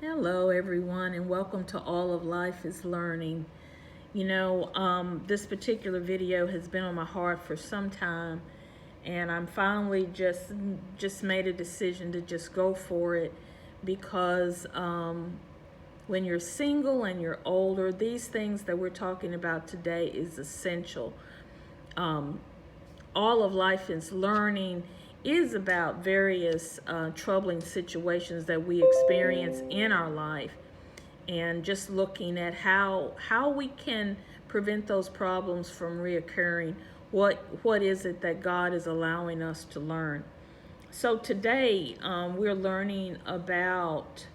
Hello, everyone, and welcome to All of Life is Learning. This particular video has been on my heart for some time, and I'm finally just made a decision to just go for it because when you're single and you're older, these things that we're talking about today is essential. All of Life is Learning is about various troubling situations that we experience in our life, and just looking at how we can prevent those problems from reoccurring. What is it that God is allowing us to learn? So today we're learning about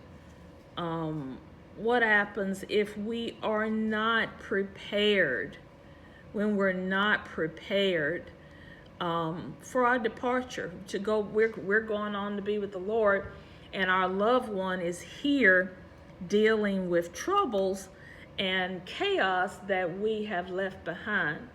what happens if we are not prepared. When we're not prepared for our departure to go, we're going on to be with the Lord, and our loved one is here dealing with troubles and chaos that we have left behind.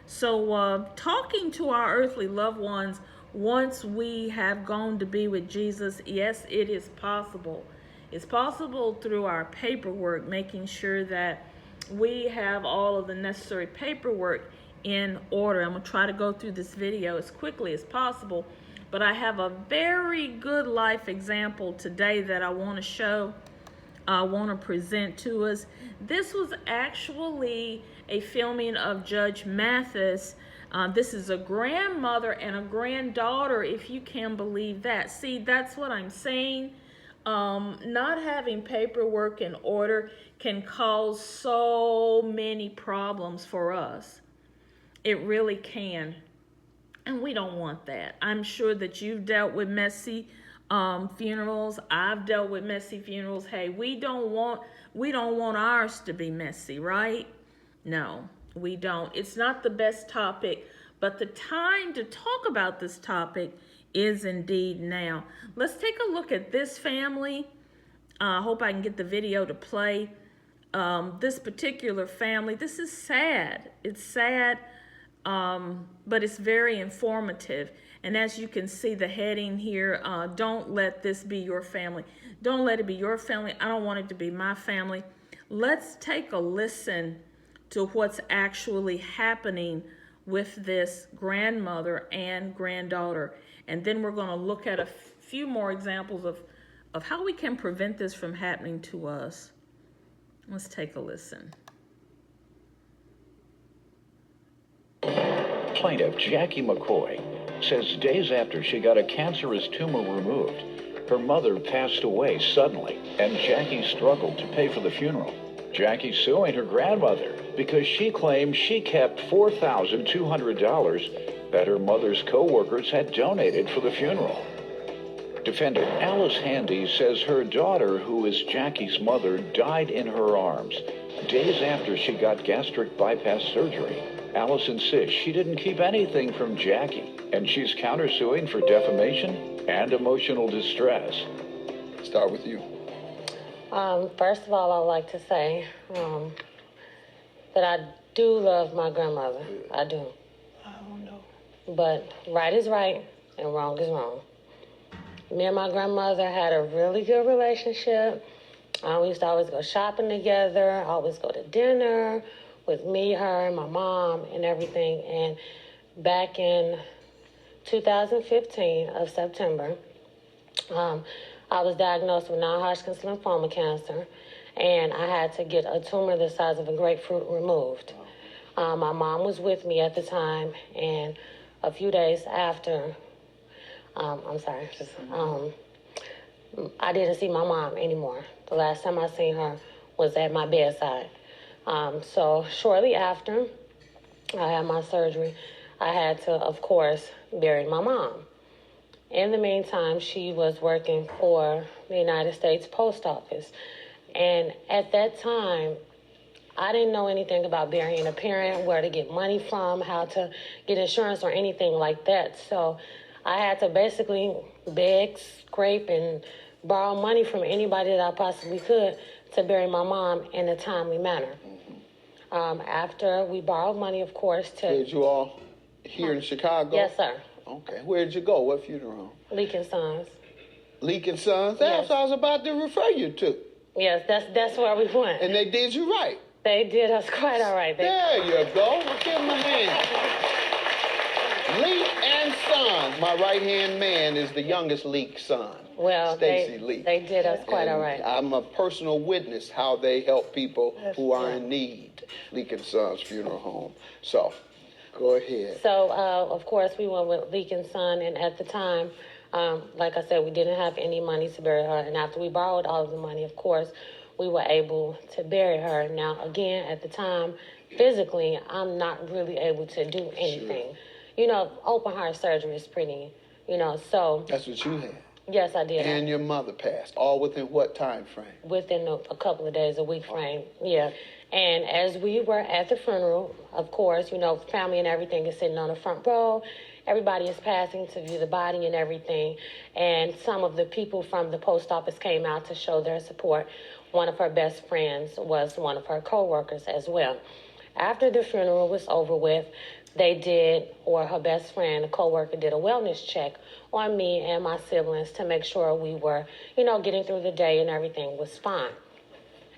So talking to our earthly loved ones once we have gone to be with Jesus, yes, it is possible. It's possible through our paperwork, making sure that we have all of the necessary paperwork in order. I'm going to try to go through this video as quickly as possible, but I have a very good life example today that I want to show, I want to present to us. This was actually a filming of Judge Mathis. This is a grandmother and a granddaughter, if you can believe that. See, that's what I'm saying. Not having paperwork in order can cause so many problems for us. It really can. And we don't want that. I'm sure that you've dealt with messy funerals. I've dealt with messy funerals. Hey, we don't want ours to be messy, right? No, we don't. It's not the best topic, but the time to talk about this topic is indeed now. Let's take a look at this family. I hope I can get the video to play. This particular family, this is sad. It's sad, but it's very informative. And as you can see, the heading here, don't let this be your family. Don't let it be your family. I don't want it to be my family. Let's take a listen to what's actually happening with this grandmother and granddaughter. And then we're going to look at a few more examples of how we can prevent this from happening to us. Let's take a listen. Plaintiff Jackie McCoy says days after she got a cancerous tumor removed, her mother passed away suddenly, and Jackie struggled to pay for the funeral. Jackie suing her grandmother because she claimed she kept $4,200 that her mother's co-workers had donated for the funeral. Defendant Alice Handy says her daughter, who is Jackie's mother, died in her arms days after she got gastric bypass surgery. Alice insists she didn't keep anything from Jackie, and she's countersuing for defamation and emotional distress. Start with you. First of all, I'd like to say that I do love my grandmother. I do. I don't know. But right is right and wrong is wrong. Me and my grandmother had a really good relationship. We used to always go shopping together, always go to dinner with me, her, and my mom and everything. And back in 2015 of September, I was diagnosed with non-Hodgkin's lymphoma cancer, and I had to get a tumor the size of a grapefruit removed. My mom was with me at the time, and a few days after, I didn't see my mom anymore. The last time I seen her was at my bedside. So shortly after I had my surgery, I had to, of course, bury my mom. In the meantime, she was working for the United States Post Office. And at that time, I didn't know anything about burying a parent, where to get money from, how to get insurance or anything like that. So I had to basically beg, scrape, and borrow money from anybody that I possibly could to bury my mom in a timely manner. After we borrowed money, of course, to... Did you all here in Chicago? Yes, sir. Okay. Where did you go? What funeral home? Leak and Sons. Leak and Sons? Yes. That's what I was about to refer you to. Yes, that's where we went. And they did you right. They did us quite all right. There you go. Give him a hand. Leak and Son. My right-hand man is the youngest Leak son. Well, Stacy Leak. they did us quite all And right. I'm a personal witness how they help people who are in need. Leak and Son's funeral home. So, go ahead. So, of course, we went with Leak and Son, and at the time, like I said, we didn't have any money to bury her. And after we borrowed all of the money, of course, we were able to bury her. Now, again, at the time, physically, I'm not really able to do anything. Sure. You know, open heart surgery is pretty, so. That's what you had. Yes, I did. And your mother passed. All within what time frame? Within a couple of days, a week frame, yeah. And as we were at the funeral, of course, family and everything is sitting on the front row. Everybody is passing to view the body and everything. And some of the people from the post office came out to show their support. One of her best friends was one of her co-workers as well. After the funeral was over with, her best friend, a co-worker, did a wellness check on me and my siblings to make sure we were, getting through the day and everything was fine.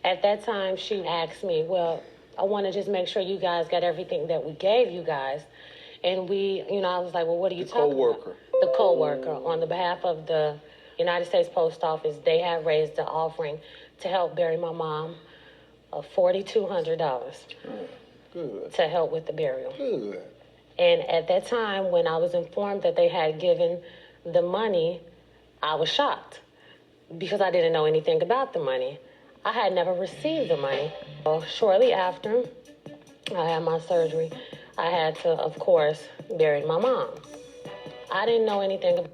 At that time, she asked me, well, I want to just make sure you guys got everything that we gave you guys. And I was like, well, what are you talking about? The co-worker. On the behalf of the United States Post Office, they had raised the offering to help bury my mom of $4,200 Good. to help with the burial. Good. And at that time, when I was informed that they had given the money, I was shocked because I didn't know anything about the money. I had never received the money. Shortly after I had my surgery, I had to, of course, bury my mom. I didn't know anything about.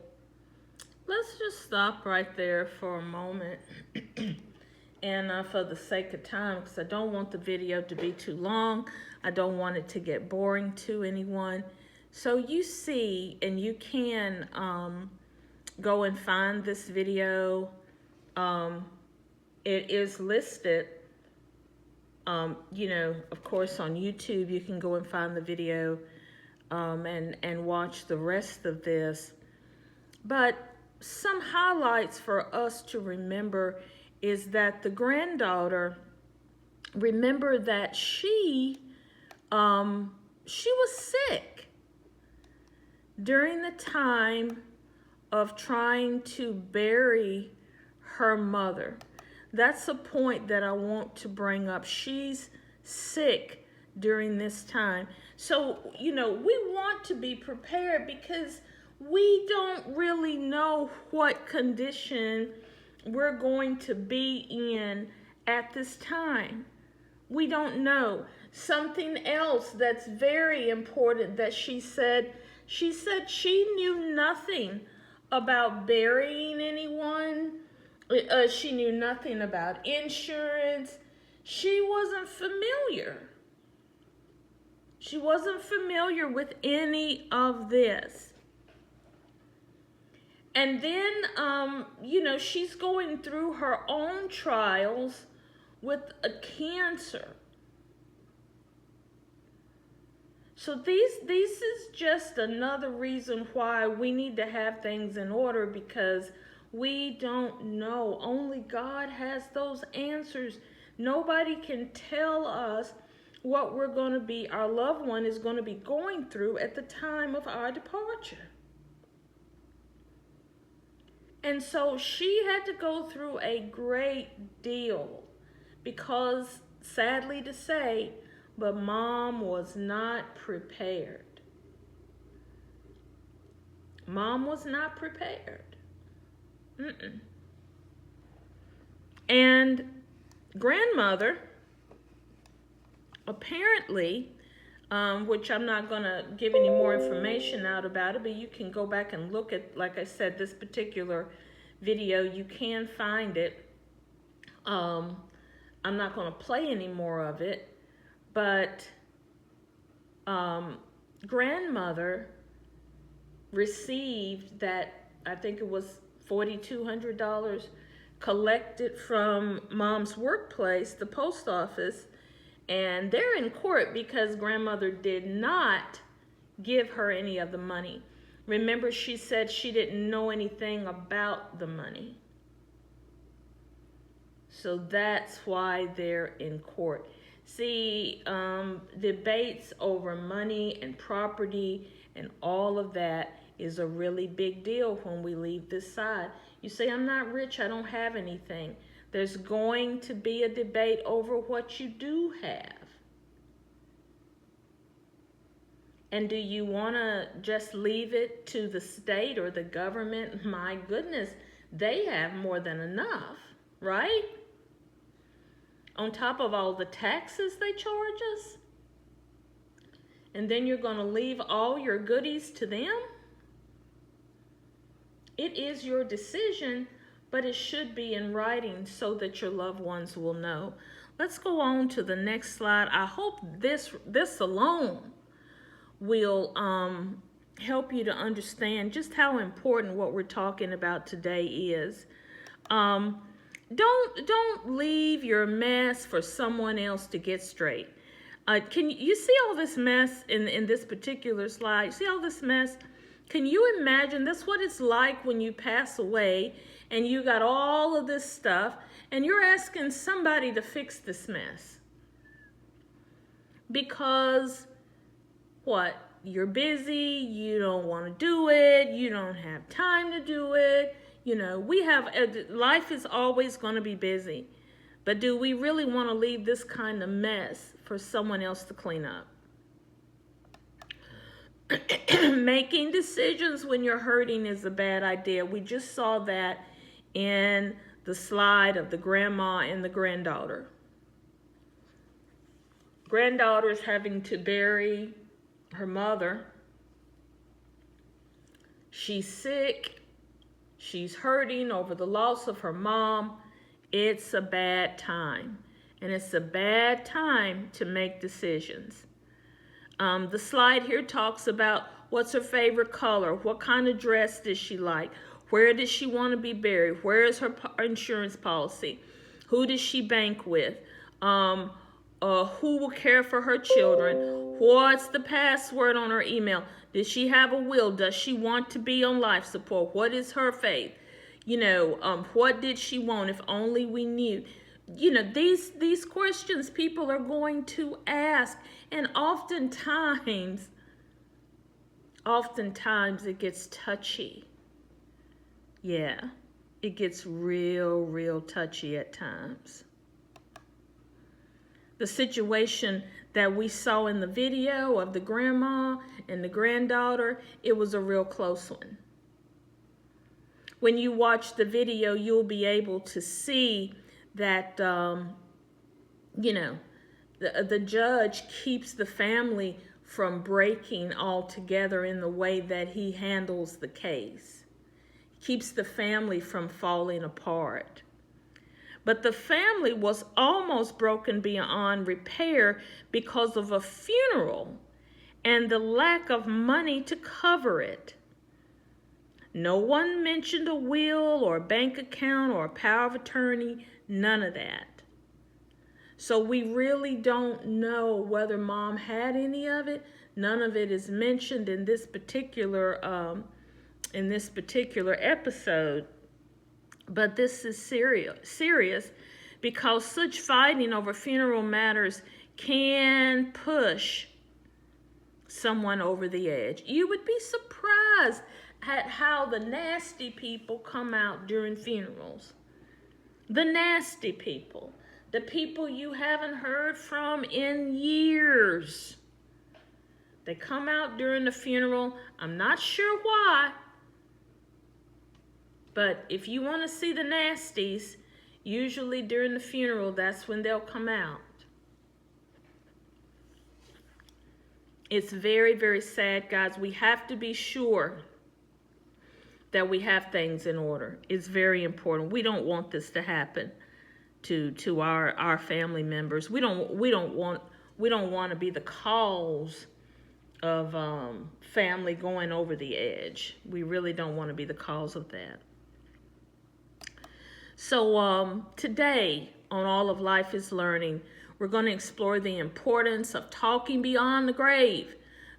Let's just stop right there for a moment. And for the sake of time, because I don't want the video to be too long. I don't want it to get boring to anyone. So you see, and you can go and find this video. It is listed, of course, on YouTube. You can go and find the video and watch the rest of this. But some highlights for us to remember is that the granddaughter, remember that she was sick during the time of trying to bury her mother. That's a point that I want to bring up. She's sick during this time. So, we want to be prepared because we don't really know what condition we're going to be in at this time. We don't know. Something else that's very important that she said she knew nothing about burying anyone. She knew nothing about insurance. She wasn't familiar. She wasn't familiar with any of this. And then, she's going through her own trials with a cancer. So this is just another reason why we need to have things in order, because we don't know. Only God has those answers. Nobody can tell us what our loved one is going to be going through at the time of our departure. And so she had to go through a great deal because, sadly to say, but Mom was not prepared. Mom was not prepared. And grandmother, apparently, which I'm not going to give any more information out about it, but you can go back and look at, like I said, this particular video. You can find it. I'm not going to play any more of it, but grandmother received that, I think it was $4,200 collected from Mom's workplace, the post office. And they're in court because grandmother did not give her any of the money. Remember, she said she didn't know anything about the money. So that's why they're in court. See, debates over money and property and all of that is a really big deal when we leave this side. You say, I'm not rich, I don't have anything. There's going to be a debate over what you do have. And do you want to just leave it to the state or the government? My goodness, they have more than enough, right? On top of all the taxes they charge us? And then you're going to leave all your goodies to them? It is your decision, but it should be in writing so that your loved ones will know. Let's go on to the next slide. I hope this alone will help you to understand just how important what we're talking about today is. Don't leave your mess for someone else to get straight. Can you see all this mess in this particular slide? See all this mess? Can you imagine? That's what it's like when you pass away and you got all of this stuff and you're asking somebody to fix this mess. Because what? You're busy, you don't want to do it, you don't have time to do it. You know, life is always going to be busy. But do we really want to leave this kind of mess for someone else to clean up? Making decisions when you're hurting is a bad idea. We just saw that in the slide of the grandma and the granddaughter. Granddaughter is having to bury her mother. She's sick. She's hurting over the loss of her mom. It's a bad time. And it's a bad time to make decisions. The slide here talks about what's her favorite color, what kind of dress does she like, where does she want to be buried, where is her insurance policy, who does she bank with, who will care for her children, what's the password on her email, does she have a will, does she want to be on life support, what is her faith, what did she want, if only we knew. These questions people are going to ask, and oftentimes it gets touchy. Yeah, it gets real touchy at times. The situation that we saw in the video of the grandma and the granddaughter, it was a real close one. When you watch the video, you'll be able to see that, the judge keeps the family from breaking altogether in the way that he handles the case. Keeps the family from falling apart. But the family was almost broken beyond repair because of a funeral and the lack of money to cover it. No one mentioned a will or a bank account or a power of attorney, none of that. So we really don't know whether mom had any of it. None of it is mentioned in this particular episode. But this is serious because such fighting over funeral matters can push someone over the edge. You would be surprised at how the nasty people come out during funerals. The nasty people. The people you haven't heard from in years. They come out during the funeral. I'm not sure why. But if you want to see the nasties, usually during the funeral, that's when they'll come out. It's very sad, guys. We have to be sure that we have things in order. It's very important. We don't want this to happen to our family members. We don't want to be the cause of family going over the edge. We really don't want to be the cause of that. So today on All of Life is Learning, we're going to explore the importance of talking beyond the grave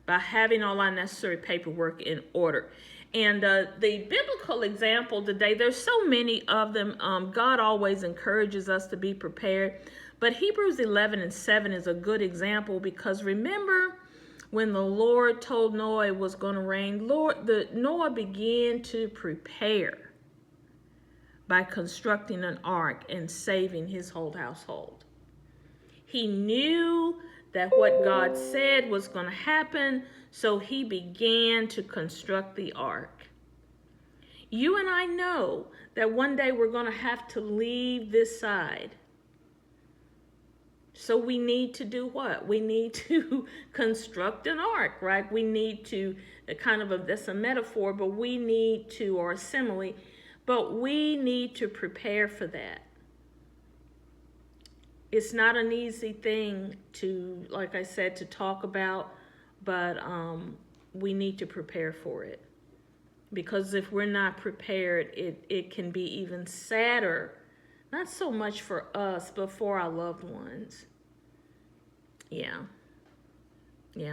by having all our necessary paperwork in order. And the biblical example today, there's so many of them. God always encourages us to be prepared. But Hebrews 11:7 is a good example, because remember when the Lord told Noah it was going to rain, Noah began to prepare by constructing an ark and saving his whole household. He knew that what God said was going to happen, so he began to construct the ark. You and I know that one day we're going to have to leave this side. So we need to do what? We need to construct an ark, right? We need to, that's a metaphor, but we need to, or a simile, but we need to prepare for that. It's not an easy thing to, like I said, to talk about, but we need to prepare for it. Because if we're not prepared, it can be even sadder. Not so much for us, but for our loved ones. Yeah,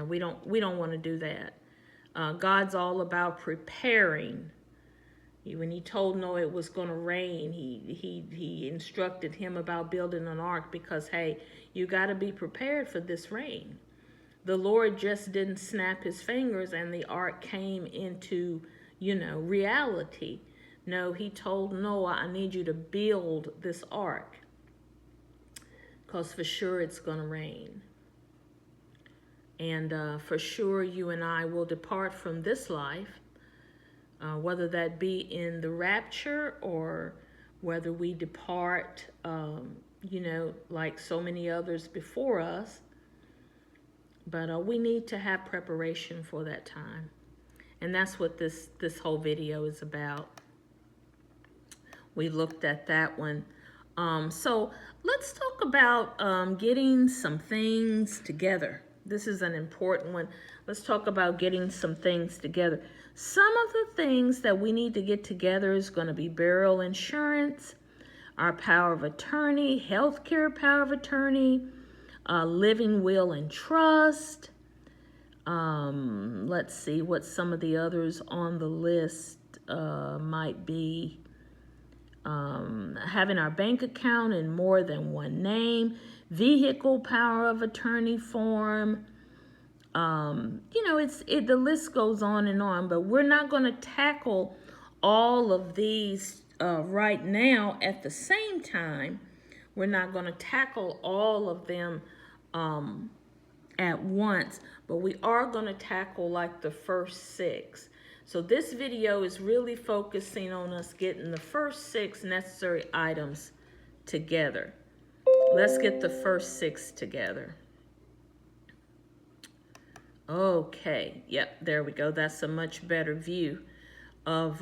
we don't want to do that. God's all about preparing. When he told Noah it was going to rain, he instructed him about building an ark because, hey, you got to be prepared for this rain. The Lord just didn't snap his fingers and the ark came into, reality. No, he told Noah, I need you to build this ark because for sure it's going to rain. And for sure you and I will depart from this life, whether that be in the rapture or whether we depart, like so many others before us. But we need to have preparation for that time. And that's what this whole video is about. We looked at that one. So let's talk about getting some things together. This is an important one. Let's talk about getting some things together. Some of the things that we need to get together is going to be burial insurance, our power of attorney, healthcare power of attorney, living will and trust. Let's see what some of the others on the list might be. Having our bank account in more than one name, vehicle power of attorney form. The list goes on, but we're not going to tackle all of these right now at the same time. We're not going to tackle all of them at once, but we are going to tackle like the first 6. So this video is really focusing on us getting the first 6 necessary items together. Let's get the first 6 together. Okay, yep, there we go. That's a much better view of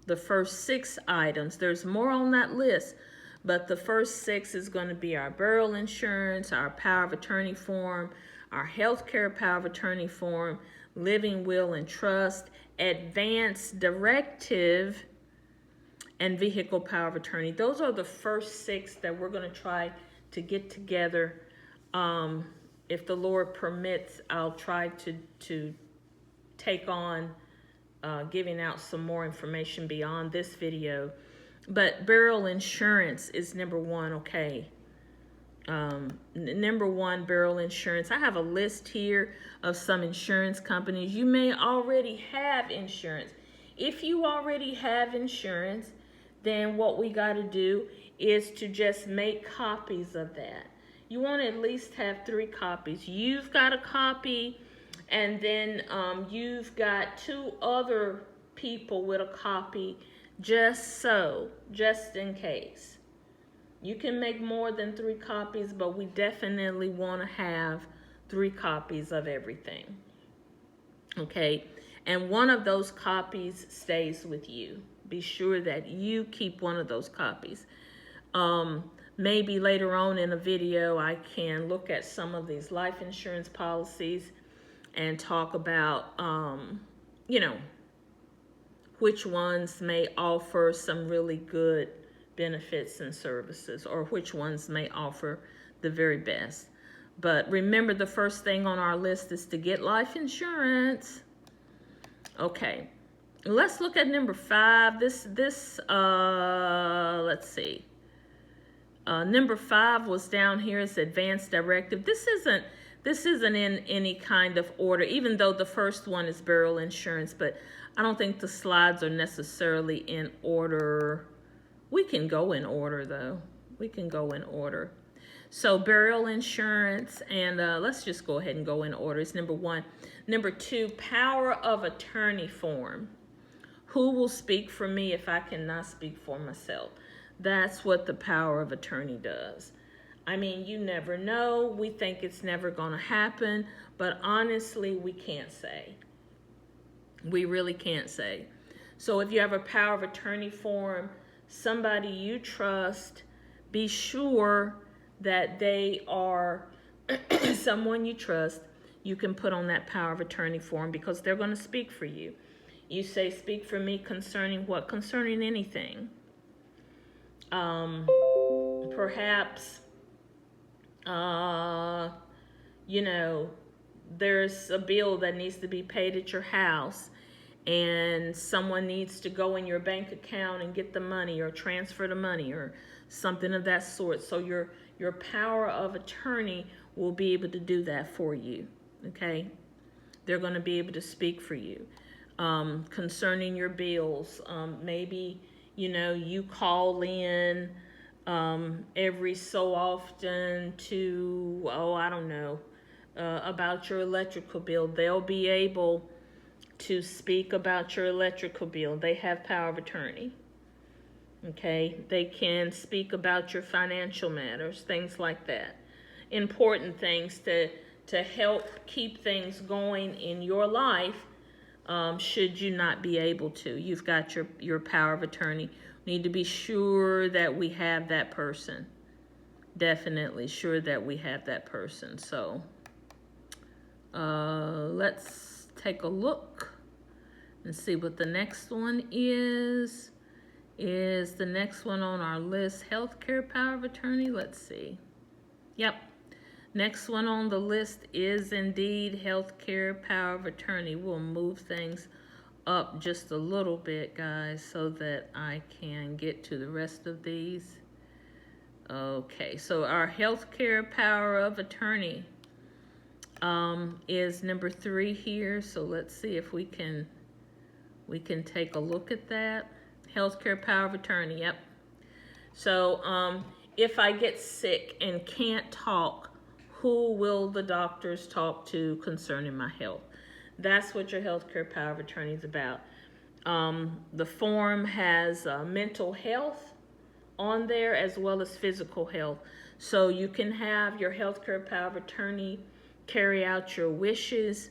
the first 6 items. There's more on that list, but the first 6 is going to be our burial insurance, our power of attorney form, our healthcare power of attorney form, living will and trust, advance directive, and vehicle power of attorney. Those are the first 6 that we're going to try to get together. If the Lord permits, I'll try to take on giving out some more information beyond this video. But burial insurance is number 1, okay? Number 1, burial insurance. I have a list here of some insurance companies. You may already have insurance. If you already have insurance, then what we got to do is to just make copies of that. You want to at least have 3 copies. You've got a copy, and then you've got 2 other people with a copy, just in case. You can make more than 3 copies, but we definitely want to have 3 copies of everything. Okay, and one of those copies stays with you. Be sure that you keep one of those copies. Maybe later on in a video, I can look at some of these life insurance policies and talk about, which ones may offer some really good benefits and services, or which ones may offer the very best. But remember, the first thing on our list is to get life insurance. Okay, let's look at number 5. Let's see. Number 5 was down here as advanced directive. This isn't in any kind of order, even though the first one is burial insurance, but I don't think the slides are necessarily in order. We can go in order, though. We can go in order. So burial insurance, and let's just go ahead and go in order. It's number 1. Number 2, power of attorney form. Who will speak for me if I cannot speak for myself? That's what the power of attorney does. I mean, you never know. We think it's never going to happen, but honestly, we can't say. We really can't say. So if you have a power of attorney form, somebody you trust, be sure that they are someone you trust. You can put on that power of attorney form because they're going to speak for you. You say, speak for me concerning what? Concerning anything. Perhaps, there's a bill that needs to be paid at your house and someone needs to go in your bank account and get the money or transfer the money or something of that sort. So your power of attorney will be able to do that for you, okay? They're going to be able to speak for you. Concerning your bills, maybe, you call in every so often to, about your electrical bill. They'll be able to speak about your electrical bill. They have power of attorney. Okay, they can speak about your financial matters, things like that. Important things to help keep things going in your life. Should you not be able to, you've got your power of attorney. Need to be sure that we have that person. Definitely sure that we have that person. So let's take a look and see what the next one is. Is the next one on our list healthcare power of attorney? Let's see. Yep. Next one on the list is indeed healthcare power of attorney. We'll move things up just a little bit, guys, so that I can get to the rest of these. Okay, so our healthcare power of attorney is number 3 here. So let's see if we can take a look at that. Healthcare power of attorney, yep. So if I get sick and can't talk, who will the doctors talk to concerning my health? That's what your healthcare power of attorney is about. The form has mental health on there as well as physical health. So you can have your healthcare power of attorney carry out your wishes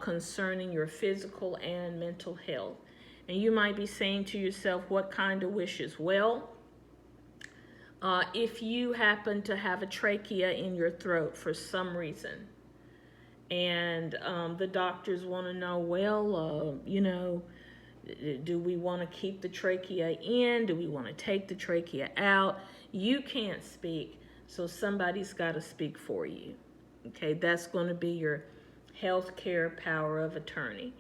concerning your physical and mental health. And you might be saying to yourself, what kind of wishes? Well, if you happen to have a trachea in your throat for some reason, and the doctors want to know, well, do we want to keep the trachea in? Do we want to take the trachea out? You can't speak, so somebody's got to speak for you. Okay, that's going to be your healthcare power of attorney.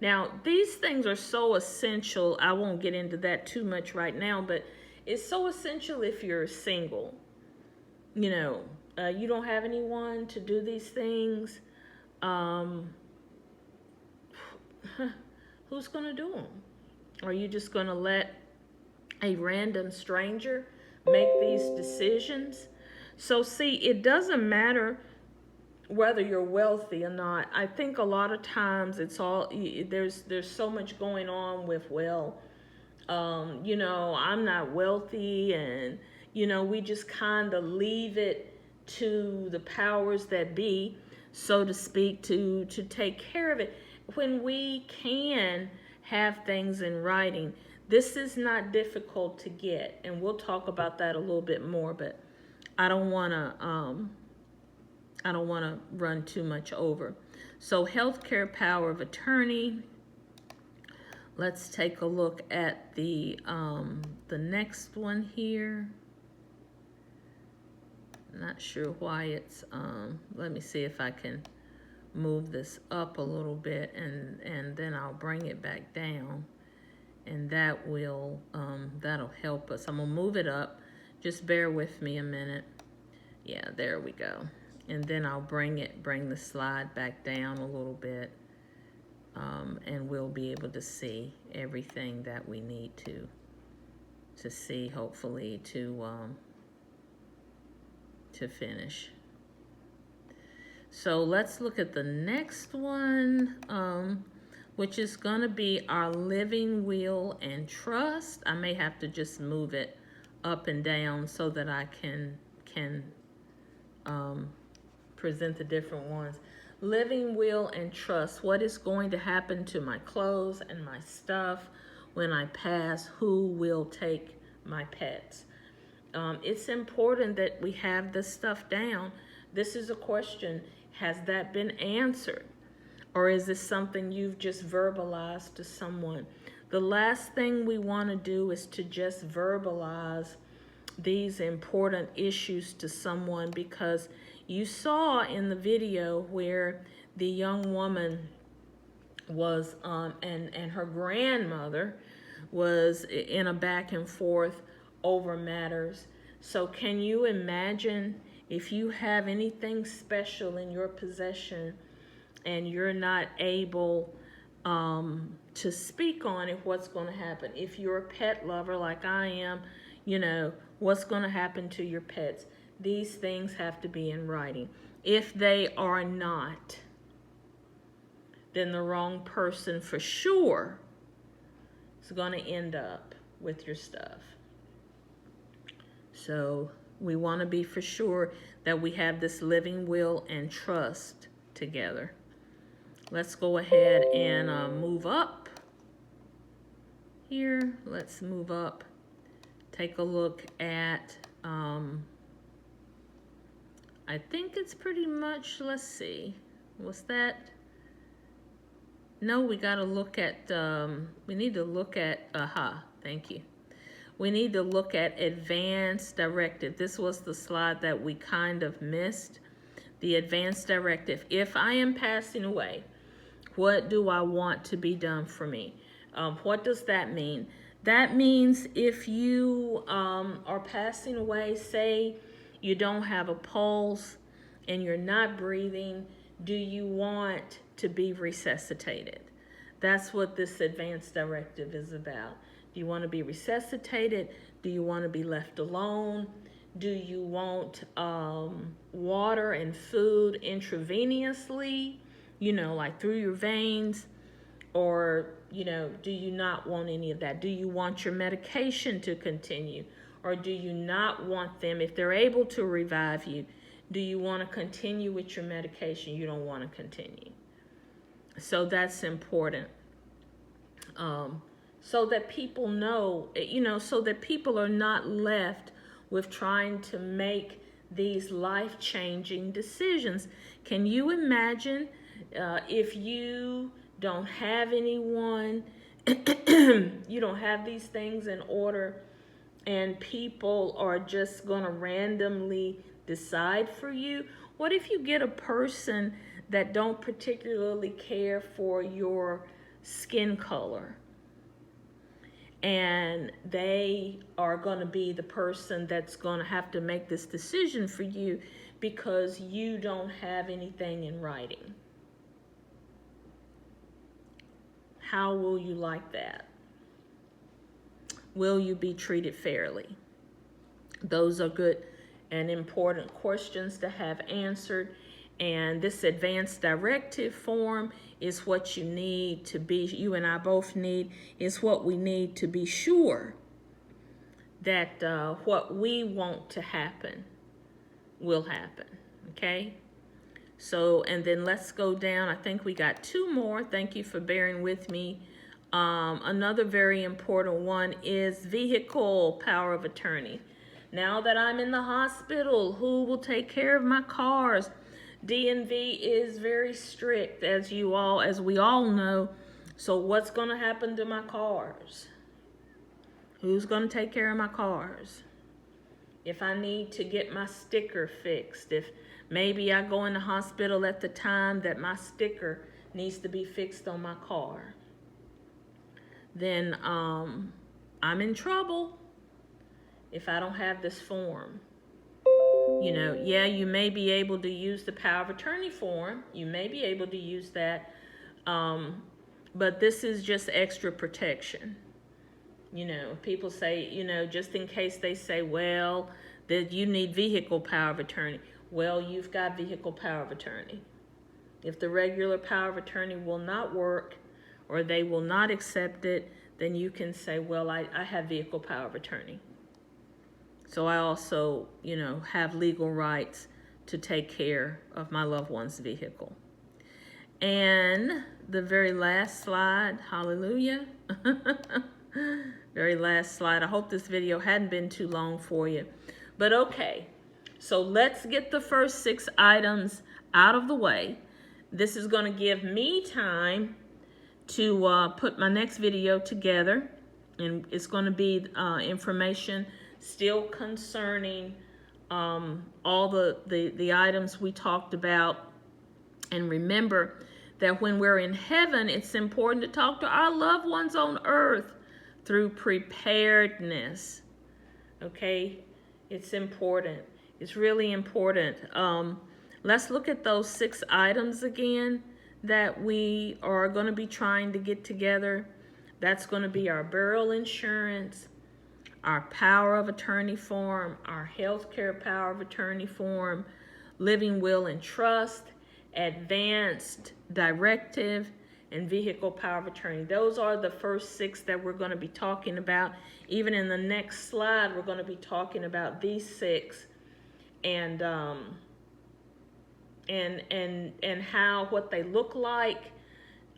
Now, these things are so essential. I won't get into that too much right now, but it's so essential if you're single. You don't have anyone to do these things. Who's going to do them? Are you just going to let a random stranger make these decisions? So see, it doesn't matter whether you're wealthy or not. I think a lot of times it's all, there's so much going on with, I'm not wealthy, and, we just kind of leave it to the powers that be, so to speak, to take care of it. When we can have things in writing, this is not difficult to get, and we'll talk about that a little bit more, but I don't want to run too much over. So healthcare power of attorney. Let's take a look at the next one here. Not sure why it's, let me see if I can move this up a little bit, and then I'll bring it back down, and that will, that'll help us. I'm gonna move it up. Just bear with me a minute. Yeah, there we go. And then I'll bring the slide back down a little bit, and we'll be able to see everything that we need to see, hopefully, to finish. So let's look at the next one, which is gonna be our living will and trust. I may have to just move it up and down so that I can present the different ones. Living will and trust. What is going to happen to my clothes and my stuff when I pass? Who will take my pets? It's important that we have this stuff down. This is a question. Has that been answered? Or is this something you've just verbalized to someone? The last thing we want to do is to just verbalize these important issues to someone, because you saw in the video where the young woman was, and her grandmother was in a back and forth over matters. So can you imagine if you have anything special in your possession and you're not able to speak on it, what's going to happen? If you're a pet lover like I am, you know, what's going to happen to your pets? These things have to be in writing. If they are not, then the wrong person for sure is going to end up with your stuff. So we want to be for sure that we have this living will and trust together. Let's go ahead and move up here. Let's move up. Take a look at, I think it's pretty much, let's see, what's that? No, we got to look at, we need to look at, thank you. We need to look at advance directive. This was the slide that we kind of missed. The advance directive. If I am passing away, what do I want to be done for me? What does that mean? That means if you are passing away, say you don't have a pulse and you're not breathing, do you want to be resuscitated? That's what this advance directive is about. Do you want to be resuscitated? Do you want to be left alone? Do you want water and food intravenously, you know, like through your veins? Or, you know, do you not want any of that? Do you want your medication to continue? Or do you not want them, if they're able to revive you, do you want to continue with your medication? You don't want to continue. So that's important. So that people know, you know, so that people are not left with trying to make these life-changing decisions. Can you imagine if you don't have anyone, you don't have these things in order, and people are just going to randomly decide for you? What if you get a person that don't particularly care for your skin color, and they are going to be the person that's going to have to make this decision for you because you don't have anything in writing? How will you like that? Will you be treated fairly? Those are good and important questions to have answered. And this advanced directive form is what you need to be, you and I both need, is what we need to be sure that what we want to happen will happen, okay? So, and then let's go down. I think we got two more. Thank you for bearing with me. Another very important one is vehicle power of attorney. Now that I'm in the hospital, who will take care of my cars? DMV is very strict, as we all know. So what's going to happen to my cars? Who's going to take care of my cars? if I need to get my sticker fixed, if maybe I go in the hospital at the time that my sticker needs to be fixed on my car, then I'm in trouble if I don't have this form. You know, yeah, you may be able to use the power of attorney form. You may be able to use that, but this is just extra protection. You know, people say, you know, just in case they say, well, that you need vehicle power of attorney. Well, you've got vehicle power of attorney. If the regular power of attorney will not work or they will not accept it, then you can say, well, I have vehicle power of attorney. So I also, you know, have legal rights to take care of my loved one's vehicle. And the very last slide, hallelujah. Very last slide. I hope this video hadn't been too long for you. But okay, so let's get the first 6 items out of the way. This is going to give me time to put my next video together. And it's going to be information still concerning all the items we talked about. And remember that when we're in heaven, it's important to talk to our loved ones on earth through preparedness. Okay? It's important. It's really important. Let's look at those 6 items again that we are going to be trying to get together. That's going to be our burial insurance, our power of attorney form, our healthcare power of attorney form, living will and trust, advanced directive, and vehicle power of attorney. Those are the first 6 that we're going to be talking about. Even in the next slide, we're going to be talking about these 6 and how, what they look like.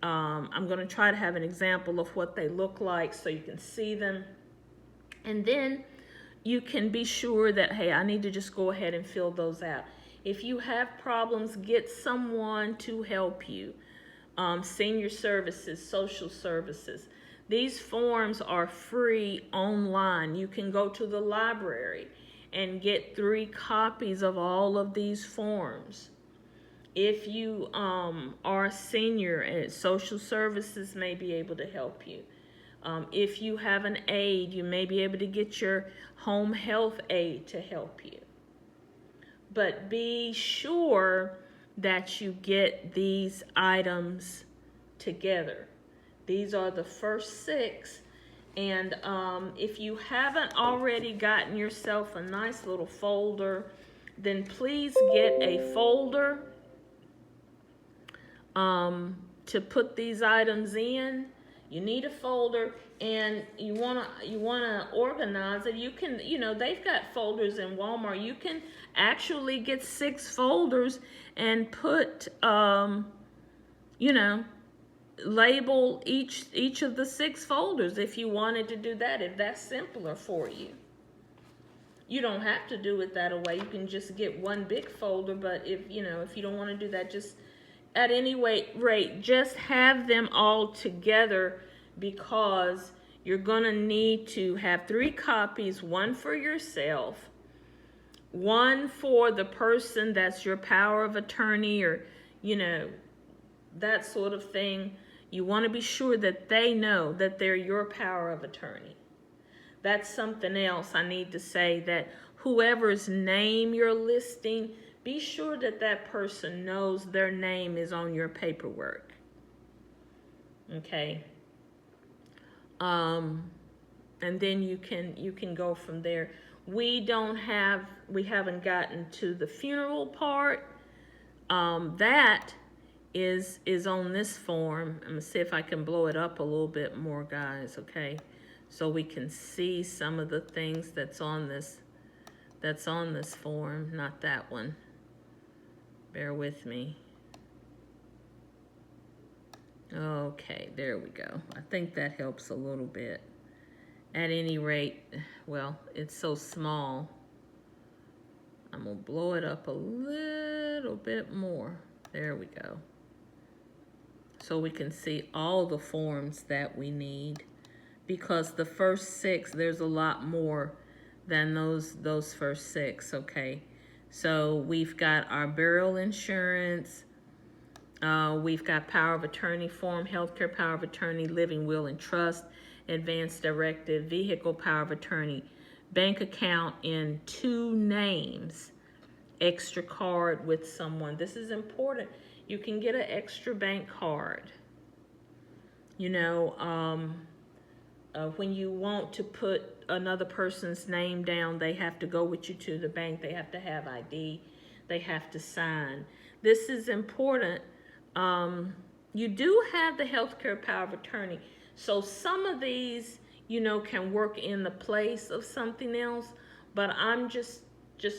I'm going to try to have an example of what they look like so you can see them. And then you can be sure that, hey, I need to just go ahead and fill those out. If you have problems, get someone to help you. Senior services, social services. These forms are free online. You can go to the library and get 3 copies of all of these forms. If you are a senior, social services may be able to help you. If you have an aide, you may be able to get your home health aide to help you. But be sure that you get these items together. These are the first 6. And if you haven't already gotten yourself a nice little folder, then please get a folder to put these items in. You need a folder, and you wanna organize it. You can, you know, they've got folders in Walmart. You can actually get 6 folders and put, you know, label each of the 6 folders if you wanted to do that, if that's simpler for you. You don't have to do it that way. You can just get one big folder, but if you don't want to do that, just at any rate, just have them all together, because you're going to need to have 3 copies, 1 for yourself, 1 for the person that's your power of attorney, or, you know, that sort of thing. You want to be sure that they know that they're your power of attorney. That's something else I need to say, that whoever's name you're listing, be sure that that person knows their name is on your paperwork. Okay. And then you can go from there. We haven't gotten to the funeral part. That is on this form. I'm gonna see if I can blow it up a little bit more, guys, okay? So we can see some of the things that's on this form, not that one. Bear with me. Okay, there we go. I think that helps a little bit. At any rate, well, it's so small. I'm gonna blow it up a little bit more. There we go. So we can see all the forms that we need, because the first 6, there's a lot more than those first 6, okay? So we've got our burial insurance, we've got power of attorney form, healthcare power of attorney, living will and trust, advance directive, vehicle power of attorney, bank account in 2 names, extra card with someone. This is important. You can get an extra bank card. You know, when you want to put another person's name down, they have to go with you to the bank. They have to have ID. They have to sign. This is important. You do have the healthcare power of attorney. So some of these, you know, can work in the place of something else, but I'm just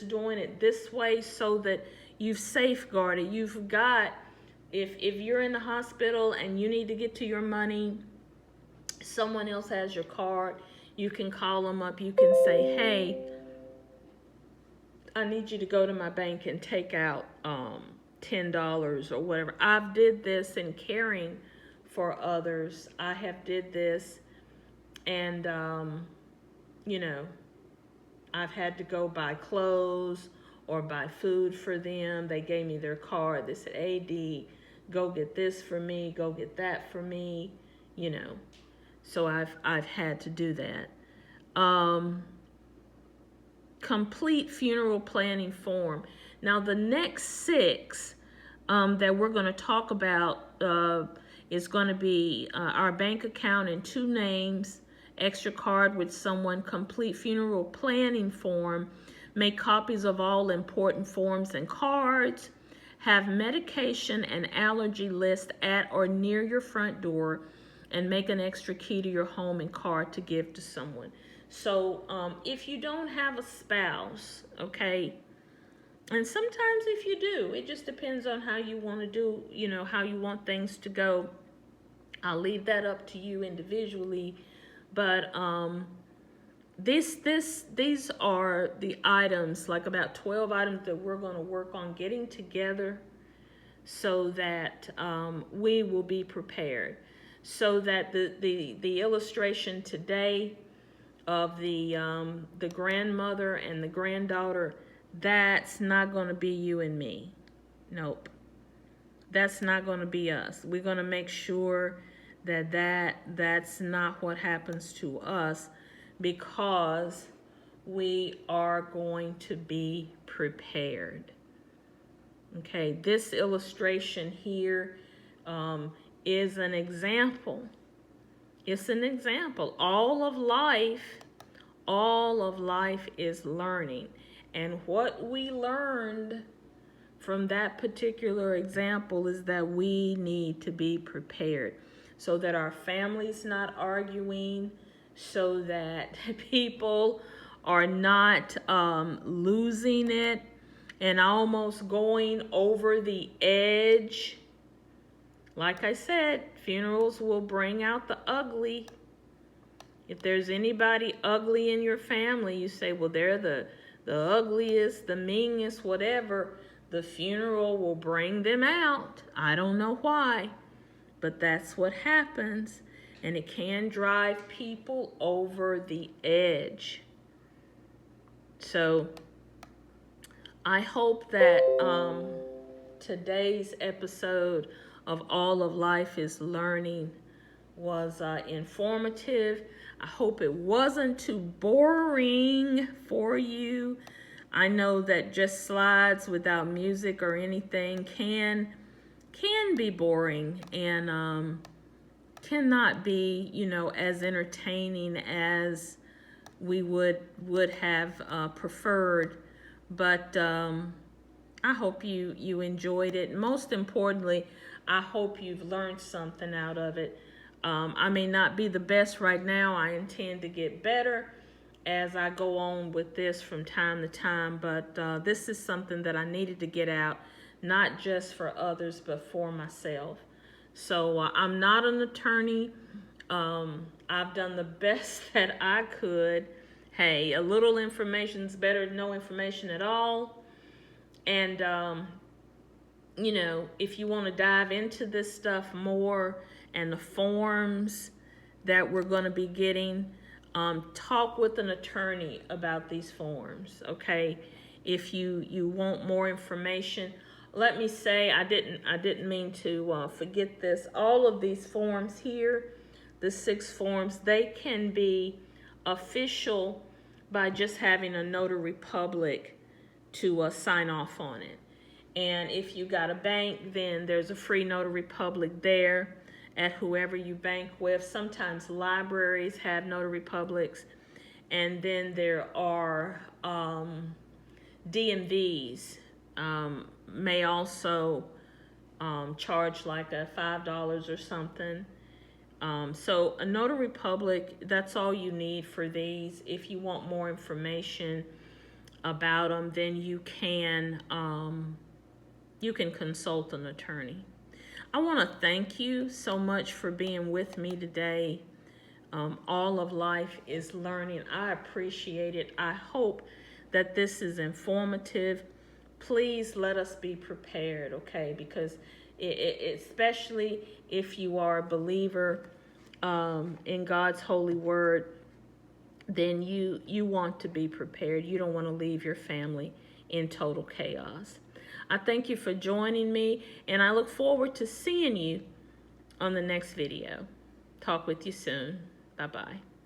doing it this way so that you've safeguarded. You've got, if you're in the hospital and you need to get to your money, someone else has your card, you can call them up. You can say, hey, I need you to go to my bank and take out $10 or whatever. I've did this in caring for others. I have did this, and you know, I've had to go buy clothes or buy food for them. They gave me their card. They said, AD, go get this for me, go get that for me, you know. So I've had to do that. Complete funeral planning form. Now the next 6 that we're going to talk about is going to be our bank account in 2 names, extra card with someone, complete funeral planning form, make copies of all important forms and cards, have medication and allergy list at or near your front door, and make an extra key to your home and card to give to someone. So if you don't have a spouse, okay, and sometimes if you do, it just depends on how you want to do, you know, how you want things to go. I'll leave that up to you individually, but these are the items, like about 12 items that we're going to work on getting together so that we will be prepared. So that the illustration today of the grandmother and the granddaughter, that's not going to be you and me. Nope. That's not going to be us. We're going to make sure that's not what happens to us, because we are going to be prepared. Okay, this illustration here is an example. It's an example. All of life is learning. And what we learned from that particular example is that we need to be prepared so that our family's not arguing, so that people are not losing it and almost going over the edge. Like I said, funerals will bring out the ugly. If there's anybody ugly in your family, you say, well, they're the ugliest, the meanest, whatever. The funeral will bring them out. I don't know why, but that's what happens. And it can drive people over the edge. So I hope that today's episode of All of Life is Learning was informative. I hope it wasn't too boring for you. I know that just slides without music or anything can be boring and cannot be, you know, as entertaining as we would have preferred. But I hope you enjoyed it. Most importantly, I hope you've learned something out of it. I may not be the best right now. I intend to get better as I go on with this from time to time. But this is something that I needed to get out, not just for others, but for myself. So I'm not an attorney. I've done the best that I could. Hey, a little information is better than no information at all. And you know, if you want to dive into this stuff more and the forms that we're going to be getting, talk with an attorney about these forms, okay? If you want more information, let me say, I didn't mean to forget this. All of these forms here, the 6 forms, they can be official by just having a notary public to sign off on it. And if you got a bank, then there's a free notary public there at whoever you bank with. Sometimes libraries have notary publics. And then there are DMVs may also charge like a $5 or something. So a notary public, that's all you need for these. If you want more information about them, then you can consult an attorney. I want to thank you so much for being with me today. All of life is learning. I appreciate it. I hope that this is informative. Please let us be prepared, okay? Because especially if you are a believer in God's holy word, then you want to be prepared. You don't want to leave your family in total chaos. I thank you for joining me, and I look forward to seeing you on the next video. Talk with you soon. Bye-bye.